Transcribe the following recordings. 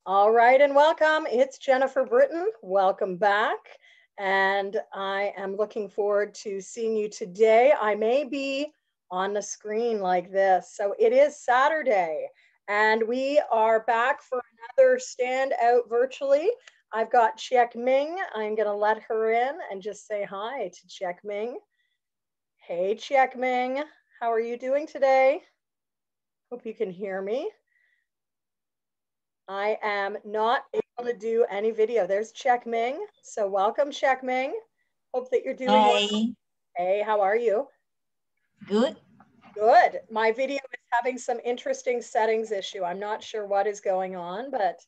All right, and welcome. It's Jennifer Britton. Welcome back. And I am looking forward to seeing you today. I may be on the screen like this. So it is Saturday, and we are back for another stand out virtually. I've got Chiek Ming. I'm going to let her in and just say hi to Chiek Ming. Hey, Chiek Ming. How are you doing today? Hope you can hear me. I am not able to do any video. There's Chiek Ming. So welcome, Chiek Ming. Hope that you're doing well. Hey, how are you? Good. Good. My video is having some interesting settings issue. I'm not sure what is going on, but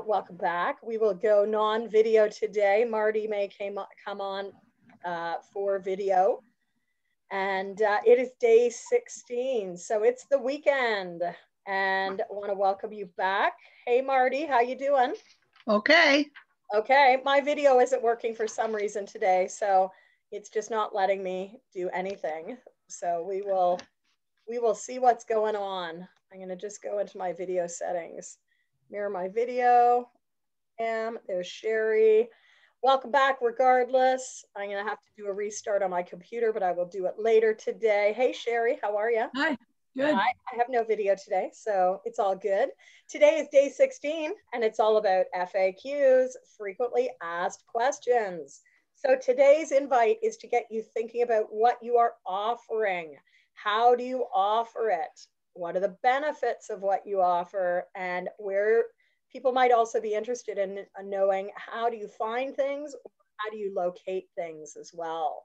welcome back. We will go non-video today. Marty may come on for video. And it is day 16, so it's the weekend. And I want to welcome you back. Hey, Marty, how you doing? Okay. Okay, my video isn't working for some reason today, so it's just not letting me do anything. So we will see what's going on. I'm going to just go into my video settings, mirror my video. There's Sherry. Welcome back regardless. I'm going to have to do a restart on my computer, but I will do it later today. Hey, Sherry, how are you? Hi, good. Hi. I have no video today, so it's all good. Today is day 16, and it's all about FAQs, frequently asked questions. So today's invite is to get you thinking about what you are offering. How do you offer it? What are the benefits of what you offer, and where people might also be interested in knowing how do you find things, or how do you locate things as well.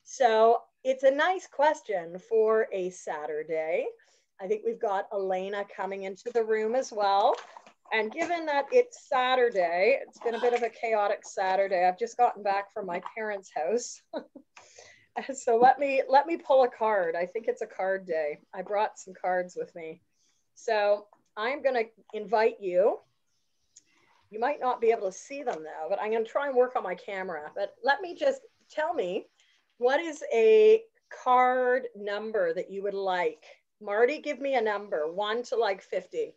So it's a nice question for a Saturday. I think we've got Elena coming into the room as well. And given that it's Saturday, it's been a bit of a chaotic Saturday. I've just gotten back from my parents' house. So let me pull a card. I think it's a card day. I brought some cards with me. So I'm going to invite you. You might not be able to see them though, but I'm going to try and work on my camera. But let me just tell me, what is a card number that you would like? Marty, give me a number, 1 to like 50.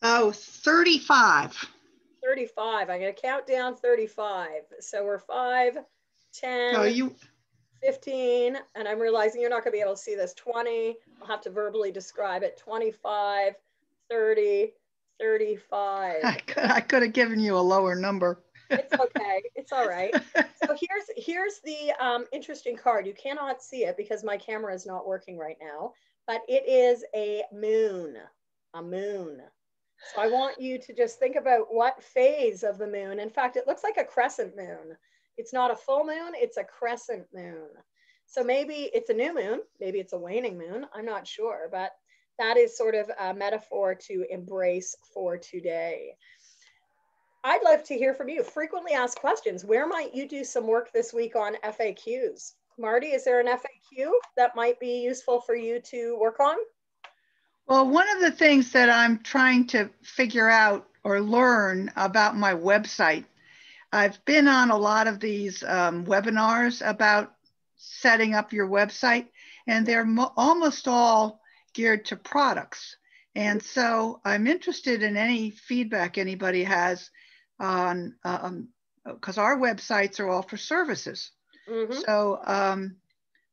Oh, 35. 35. I'm going to count down 35. So we're 5, 10, 15, and I'm realizing you're not going to be able to see this. 20. I'll have to verbally describe it. 25, 30, 35. I could have given you a lower number. It's okay. It's all right. So here's the interesting card. You cannot see it because my camera is not working right now, but it is a moon. So I want you to just think about what phase of the moon. In fact, it looks like a crescent moon. It's not a full moon, it's a crescent moon. So maybe it's a new moon, maybe it's a waning moon, I'm not sure, but that is sort of a metaphor to embrace for today. I'd love to hear from you. Frequently asked questions. Where might you do some work this week on FAQs? Marty, is there an FAQ that might be useful for you to work on? Well, one of the things that I'm trying to figure out or learn about my website, I've been on a lot of these webinars about setting up your website, and they're almost all geared to products. And so I'm interested in any feedback anybody has on, because our websites are all for services. Mm-hmm.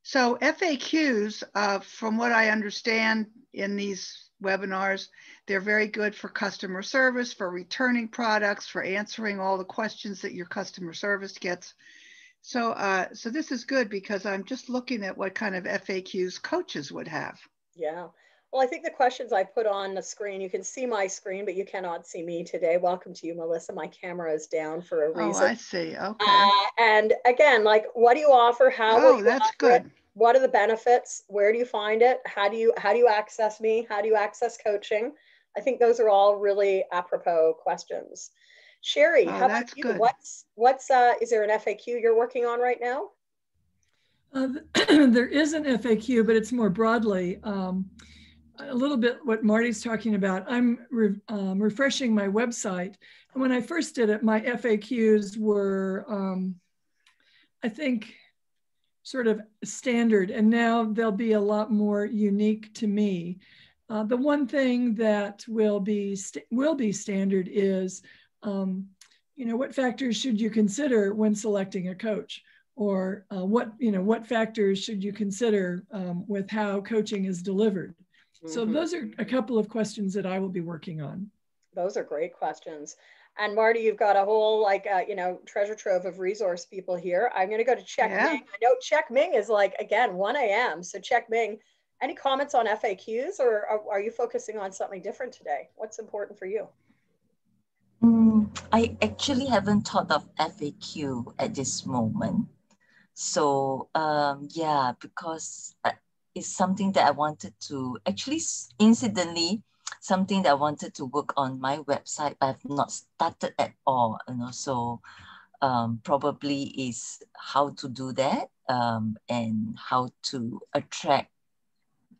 So FAQs, from what I understand in these webinars, they're very good for customer service, for returning products, for answering all the questions that your customer service gets. So this is good because I'm just looking at what kind of FAQs coaches would have. Yeah. Well, I think the questions I put on the screen, you can see my screen, but you cannot see me today. Welcome to you, Melissa. My camera is down for a reason. Oh, I see. Okay. And again, like, what do you offer? How will you that's offer good. It? What are the benefits? Where do you find it? How do you access me? How do you access coaching? I think those are all really apropos questions. Sherry, how about you? Good. What's is there an FAQ you're working on right now? There is an FAQ, but it's more broadly. A little bit what Marty's talking about. I'm refreshing my website. And when I first did it, my FAQs were, I think, sort of standard. And now they'll be a lot more unique to me. The one thing that will be standard is, what factors should you consider when selecting a coach, or what factors should you consider with how coaching is delivered. So those are a couple of questions that I will be working on. Those are great questions. And Marty, you've got a whole treasure trove of resource people here. I'm going to go to Check Ming. I know Check Ming is again, 1 a.m. So Check Ming, any comments on FAQs, or are you focusing on something different today? What's important for you? I actually haven't thought of FAQ at this moment. So yeah, because it's something that I wanted to, actually incidentally, something that I wanted to work on my website, but I've not started at all, so probably is how to do that, and how to attract,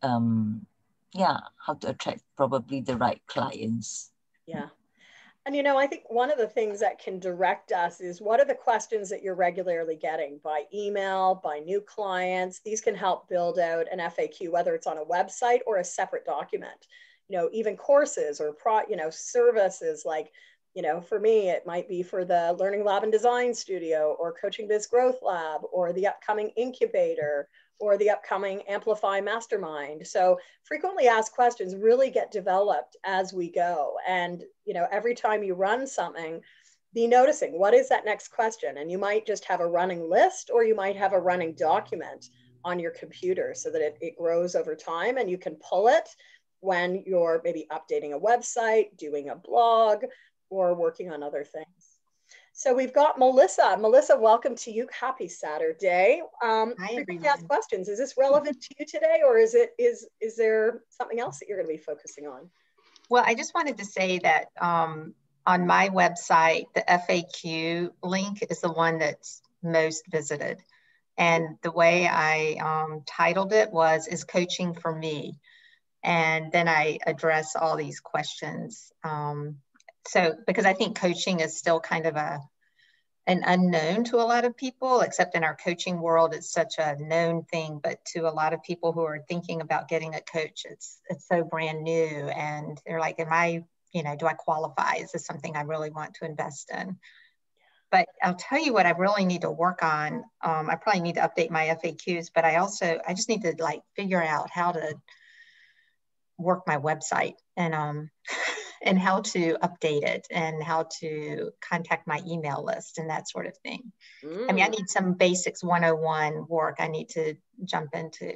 how to attract probably the right clients. Yeah. And, I think one of the things that can direct us is, what are the questions that you're regularly getting by email, by new clients? These can help build out an FAQ, whether it's on a website or a separate document. Even courses or services, for me, it might be for the Learning Lab and Design Studio, or Coaching Biz Growth Lab, or the upcoming incubator, or the upcoming Amplify Mastermind. So frequently asked questions really get developed as we go. And, every time you run something, be noticing, what is that next question? And you might just have a running list, or you might have a running document on your computer, so that it grows over time, and you can pull it when you're maybe updating a website, doing a blog, or working on other things. So we've got Melissa. Melissa, welcome to you. Happy Saturday. Hi, everyone. Ask questions. Is this relevant to you today, or is there something else that you're going to be focusing on? Well, I just wanted to say that on my website, the FAQ link is the one that's most visited. And the way I titled it is Coaching for Me. And then I address all these questions. So, because I think coaching is still kind of an unknown to a lot of people, except in our coaching world, it's such a known thing. But to a lot of people who are thinking about getting a coach, it's so brand new. And they're like, do I qualify? Is this something I really want to invest in? But I'll tell you what I really need to work on. I probably need to update my FAQs, but I just need to figure out how to work my website, and how to update it, and how to contact my email list and that sort of thing. I mean, I need some basics 101 work I need to jump into.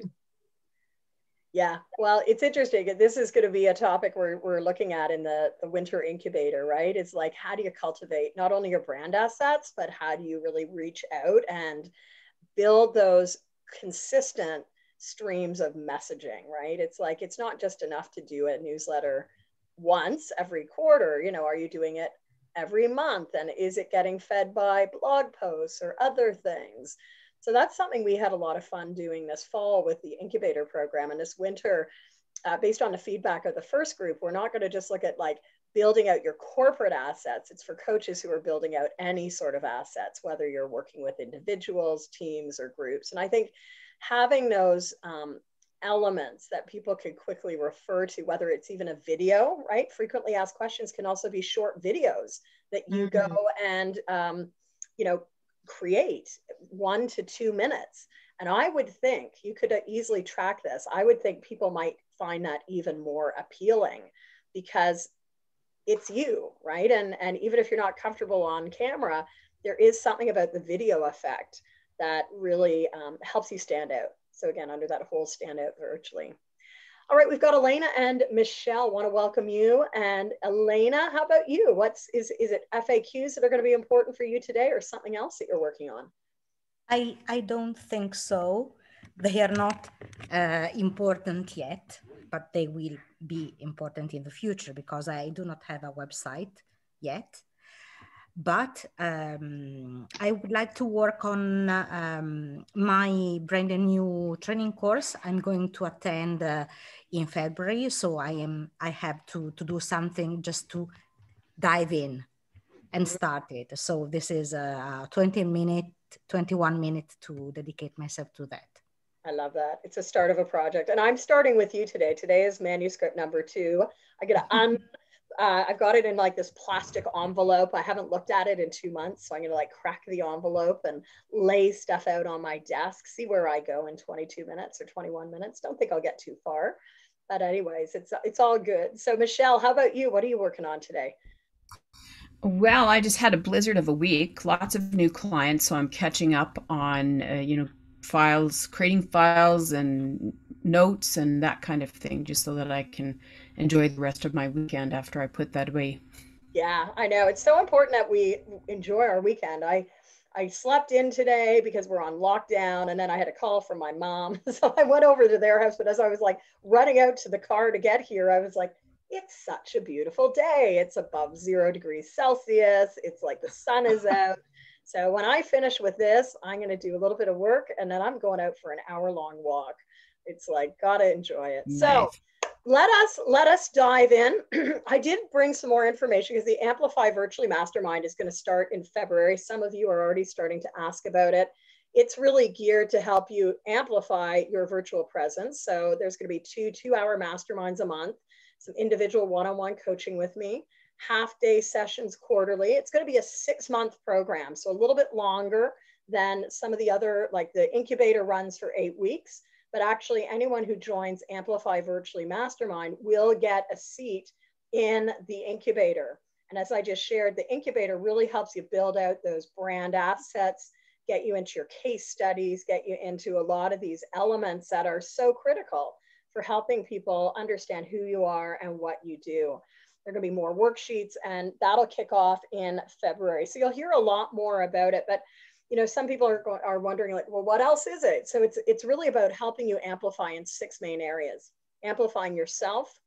Yeah, well, it's interesting. This is going to be a topic we're looking at in the winter incubator, right? It's how do you cultivate not only your brand assets, but how do you really reach out and build those consistent streams of messaging, right? It's not just enough to do a newsletter once every quarter. Are you doing it every month? And is it getting fed by blog posts or other things? So that's something we had a lot of fun doing this fall with the incubator program. And this winter, based on the feedback of the first group, we're not going to just look at building out your corporate assets. It's for coaches who are building out any sort of assets, whether you're working with individuals, teams, or groups. And I think having those elements that people can quickly refer to, whether it's even a video, right? Frequently asked questions can also be short videos that you go and, create 1 to 2 minutes. And I would think you could easily track this. I would think people might find that even more appealing, because it's you, right? And even if you're not comfortable on camera, there is something about the video effect that really helps you stand out. So again, under that whole stand out virtually. All right, we've got Elena and Michelle. Want to welcome you. And Elena, how about you? Is it FAQs that are going to be important for you today, or something else that you're working on? I don't think so. They are not important yet, but they will be important in the future, because I do not have a website yet. But I would like to work on my brand new training course I'm going to attend in February. So I have to do something just to dive in and start it. So this is a 21 minutes to dedicate myself to that. I love that. It's a start of a project. And I'm starting with you today. Today is manuscript number 2. I get to I've got it in like this plastic envelope. I haven't looked at it in 2 months. So I'm going to like crack the envelope and lay stuff out on my desk, see where I go in 22 minutes or 21 minutes. Don't think I'll get too far. But anyways, it's all good. So Michelle, how about you? What are you working on today? Well, I just had a blizzard of a week, lots of new clients, so I'm catching up on, files, creating files and notes and that kind of thing, just so that I can enjoy the rest of my weekend after I put that away. Yeah, I know. It's so important that we enjoy our weekend. I slept in today because we're on lockdown, and then I had a call from my mom. So I went over to their house, but as I was like running out to the car to get here, I was like, it's such a beautiful day. It's above 0 degrees Celsius. It's like the sun is out. So when I finish with this, I'm going to do a little bit of work, and then I'm going out for an hour-long walk. It's like, gotta enjoy it. So Nice. let us dive in. I did bring some more information because the Amplify Virtually Mastermind is going to start in February. Some of you are already starting to ask about it. It's really geared to help you amplify your virtual presence. So there's going to be 2 2-hour masterminds a month, some individual one-on-one coaching with me, half-day sessions quarterly. It's going to be a 6-month program, so a little bit longer than some of the other, like the incubator runs for 8 weeks. But actually anyone who joins Amplify Virtually Mastermind will get a seat in the incubator. And as I just shared, the incubator really helps you build out those brand assets, get you into your case studies, get you into a lot of these elements that are so critical for helping people understand who you are and what you do. There are going to be more worksheets, and that'll kick off in February. So you'll hear a lot more about it. But some people are wondering, like, well, what else is it? So it's really about helping you amplify in 6 main areas. Amplifying yourself.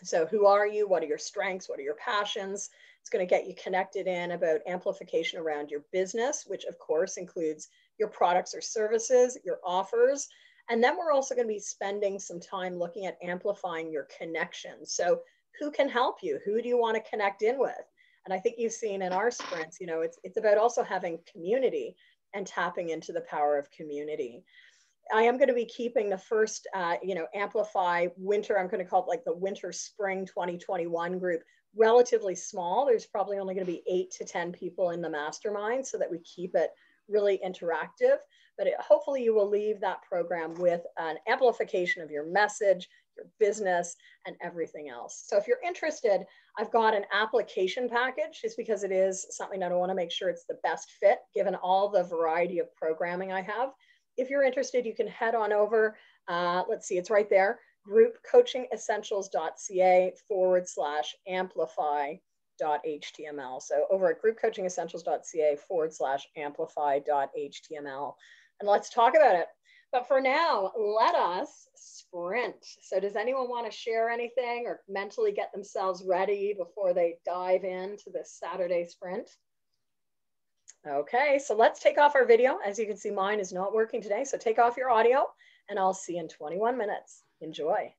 So who are you? What are your strengths? What are your passions? It's going to get you connected in about amplification around your business, which of course includes your products or services, your offers. And then we're also going to be spending some time looking at amplifying your connections. So who can help you? Who do you want to connect in with? And I think you've seen in our sprints, it's about also having community and tapping into the power of community. I am going to be keeping the first, Amplify winter, I'm going to call it like the winter spring 2021 group, relatively small. There's probably only going to be 8 to 10 people in the mastermind so that we keep it really interactive. But hopefully you will leave that program with an amplification of your message, your business, and everything else. So if you're interested, I've got an application package just because it is something that I want to make sure it's the best fit given all the variety of programming I have. If you're interested, you can head on over. Let's see, it's right there, groupcoachingessentials.ca/amplify.html. So over at groupcoachingessentials.ca/amplify.html. And let's talk about it. But for now, let us sprint. So does anyone want to share anything or mentally get themselves ready before they dive into this Saturday sprint? Okay, so let's take off our video. As you can see, mine is not working today. So take off your audio and I'll see you in 21 minutes. Enjoy.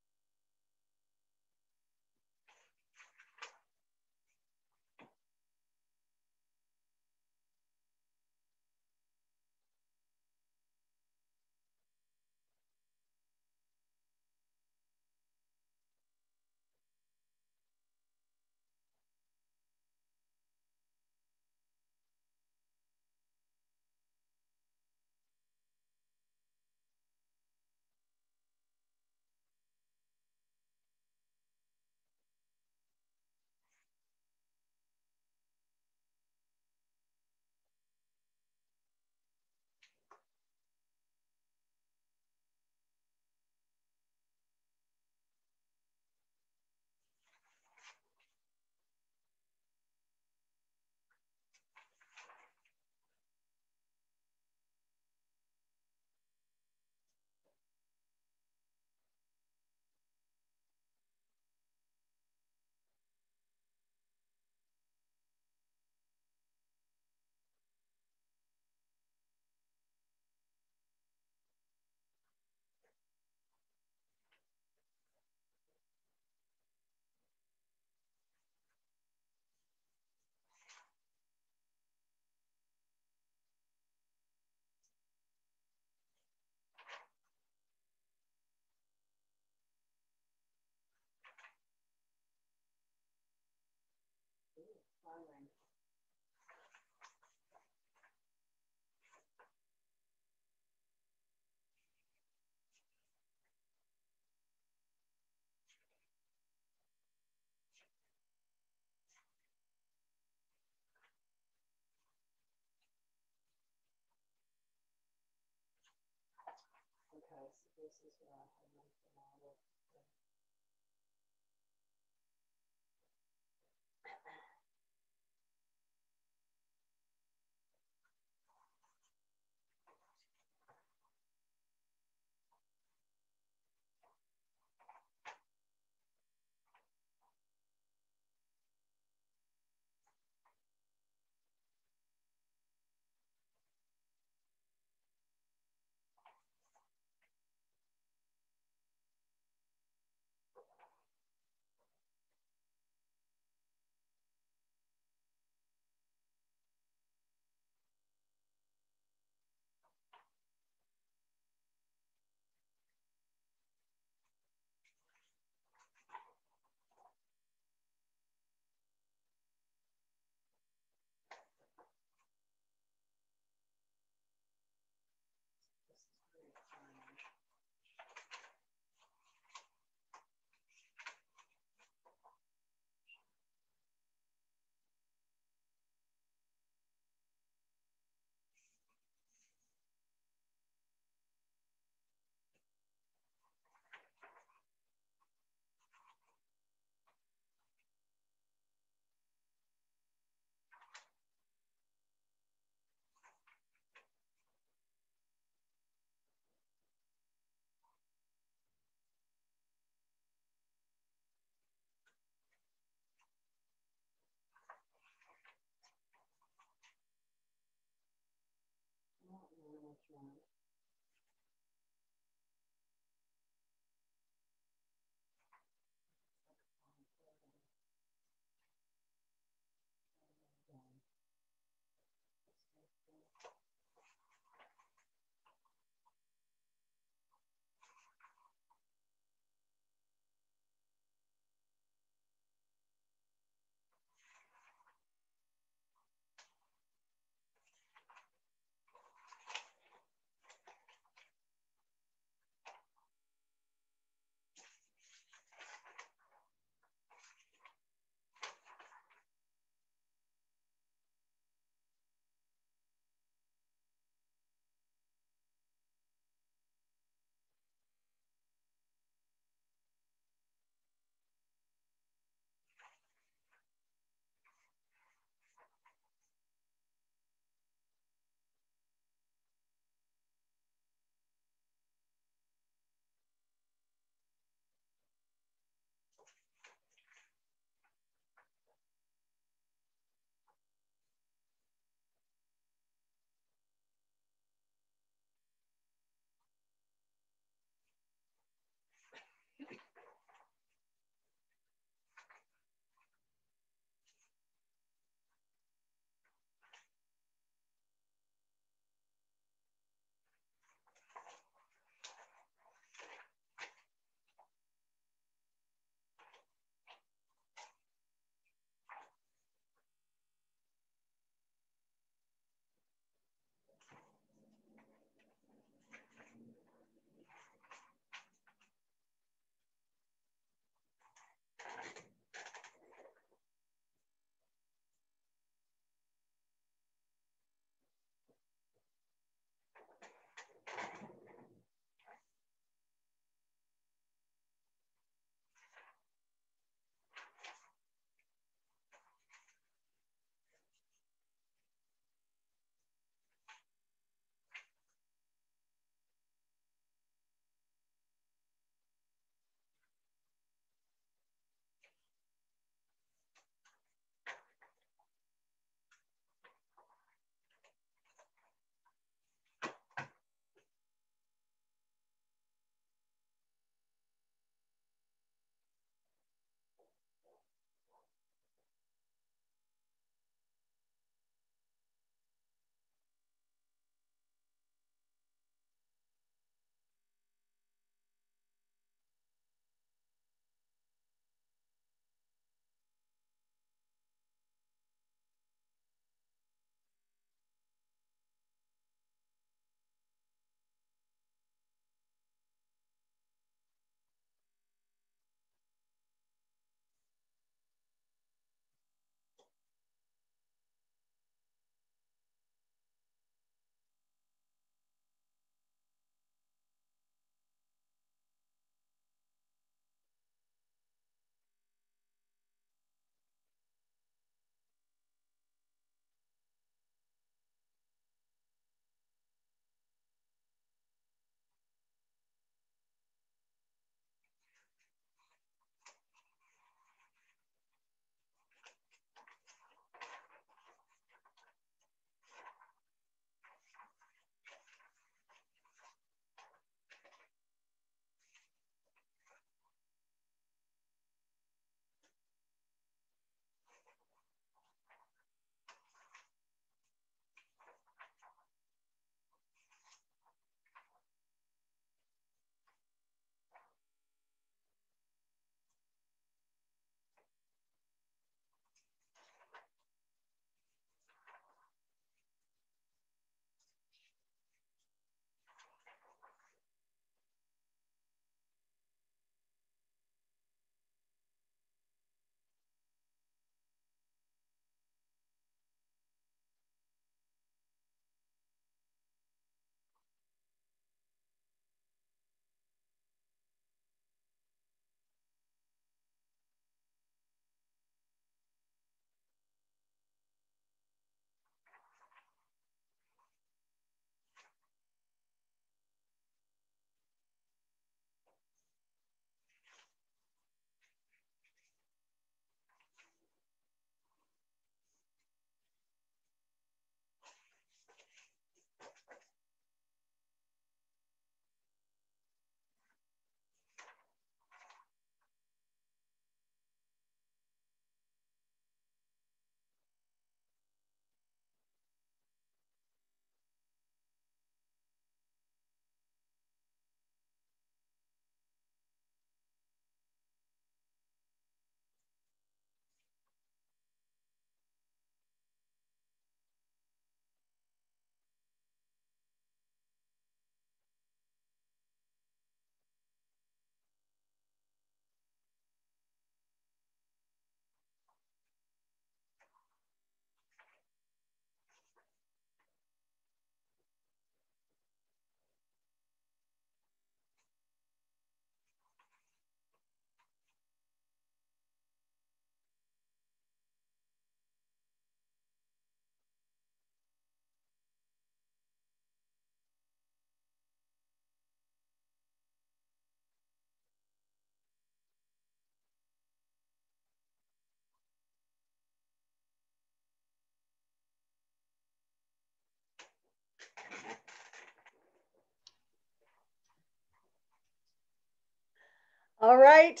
All right.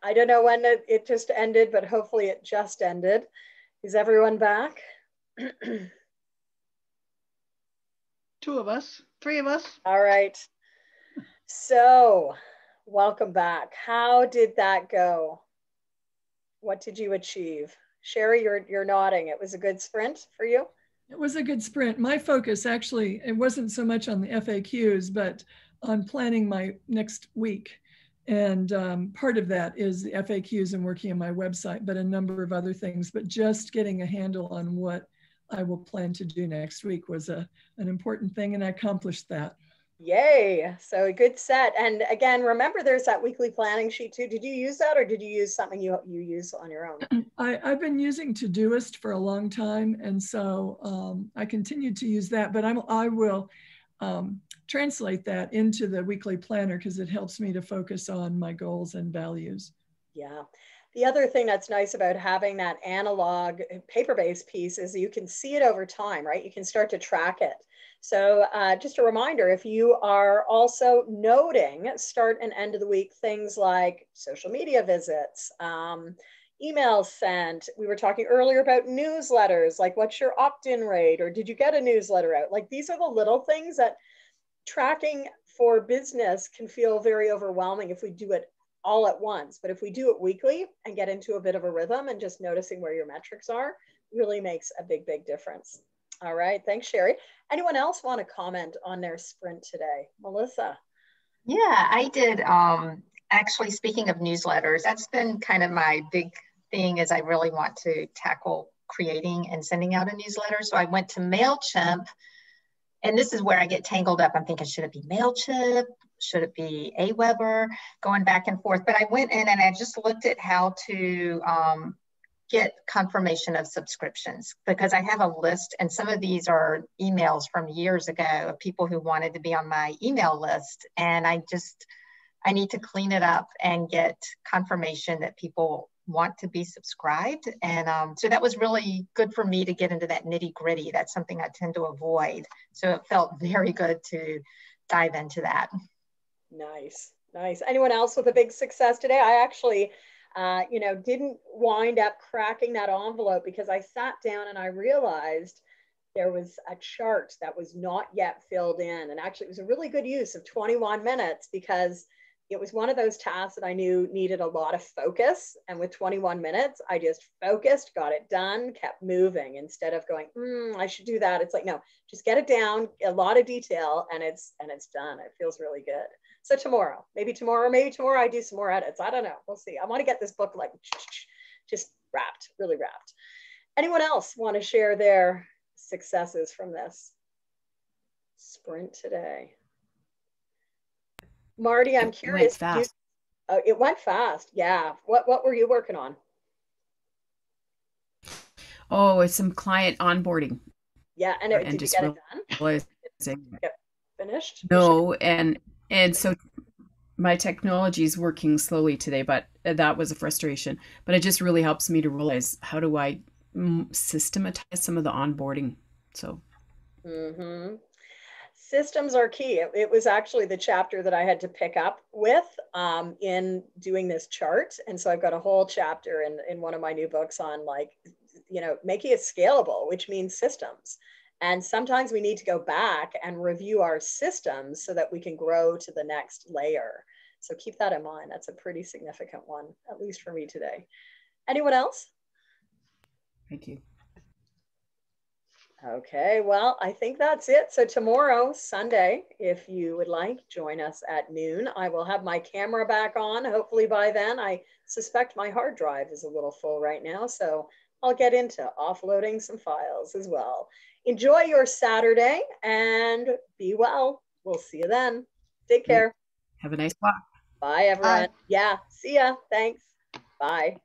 I don't know when it just ended, but hopefully it just ended. Is everyone back? Two of us, three of us. All right. So welcome back. How did that go? What did you achieve? Sherry, you're nodding. It was a good sprint for you? It was a good sprint. My focus actually, it wasn't so much on the FAQs, but on planning my next week. And part of that is the FAQs and working on my website, but a number of other things. But just getting a handle on what I will plan to do next week was an important thing, and I accomplished that. Yay. So a good set. And again, remember there's that weekly planning sheet too. Did you use that, or did you use something you use on your own? I've been using Todoist for a long time. And so I continue to use that, but I will translate that into the weekly planner because it helps me to focus on my goals and values. Yeah. The other thing that's nice about having that analog paper-based piece is you can see it over time, right? You can start to track it. So just a reminder, if you are also noting start and end of the week things like social media visits, emails sent. We were talking earlier about newsletters, like what's your opt-in rate, or did you get a newsletter out? Like these are the little things that tracking for business can feel very overwhelming if we do it all at once. But if we do it weekly and get into a bit of a rhythm and just noticing where your metrics are, really makes a big, big difference. All right. Thanks, Sherry. Anyone else want to comment on their sprint today? Melissa? Yeah, I did. Actually, speaking of newsletters, that's been kind of my big thing is I really want to tackle creating and sending out a newsletter. So I went to MailChimp, and this is where I get tangled up. I'm thinking, should it be MailChimp? Should it be Aweber? Going back and forth. But I went in and I just looked at how to get confirmation of subscriptions, because I have a list, and some of these are emails from years ago of people who wanted to be on my email list. And I need to clean it up and get confirmation that people want to be subscribed. And so that was really good for me to get into that nitty gritty. That's something I tend to avoid. So it felt very good to dive into that. Nice, nice. Anyone else with a big success today? I actually, didn't wind up cracking that envelope because I sat down and I realized there was a chart that was not yet filled in. And actually, it was a really good use of 21 minutes because it was one of those tasks that I knew needed a lot of focus. And with 21 minutes, I just focused, got it done, kept moving instead of going, I should do that. It's like, no, just get it down, a lot of detail, and it's done. It feels really good. So tomorrow I do some more edits. I don't know. We'll see. I want to get this book like just wrapped, really wrapped. Anyone else want to share their successes from this sprint today? Marty, I'm curious. It went fast. It went fast. Yeah. What were you working on? Oh, it's some client onboarding. Yeah. And did you get it done? Yep. Finished? No. And so my technology is working slowly today, but that was a frustration. But it just really helps me to realize, how do I systematize some of the onboarding? So. Systems are key. It was actually the chapter that I had to pick up with in doing this chart. And so I've got a whole chapter in one of my new books on making it scalable, which means systems. And sometimes we need to go back and review our systems so that we can grow to the next layer. So keep that in mind. That's a pretty significant one, at least for me today. Anyone else? Thank you. Okay, well, I think that's it. So tomorrow, Sunday, if you would like, join us at noon. I will have my camera back on. Hopefully by then. I suspect my hard drive is a little full right now, so I'll get into offloading some files as well. Enjoy your Saturday and be well. We'll see you then. Take care. Have a nice walk. Bye, everyone. Yeah, see ya. Thanks. Bye.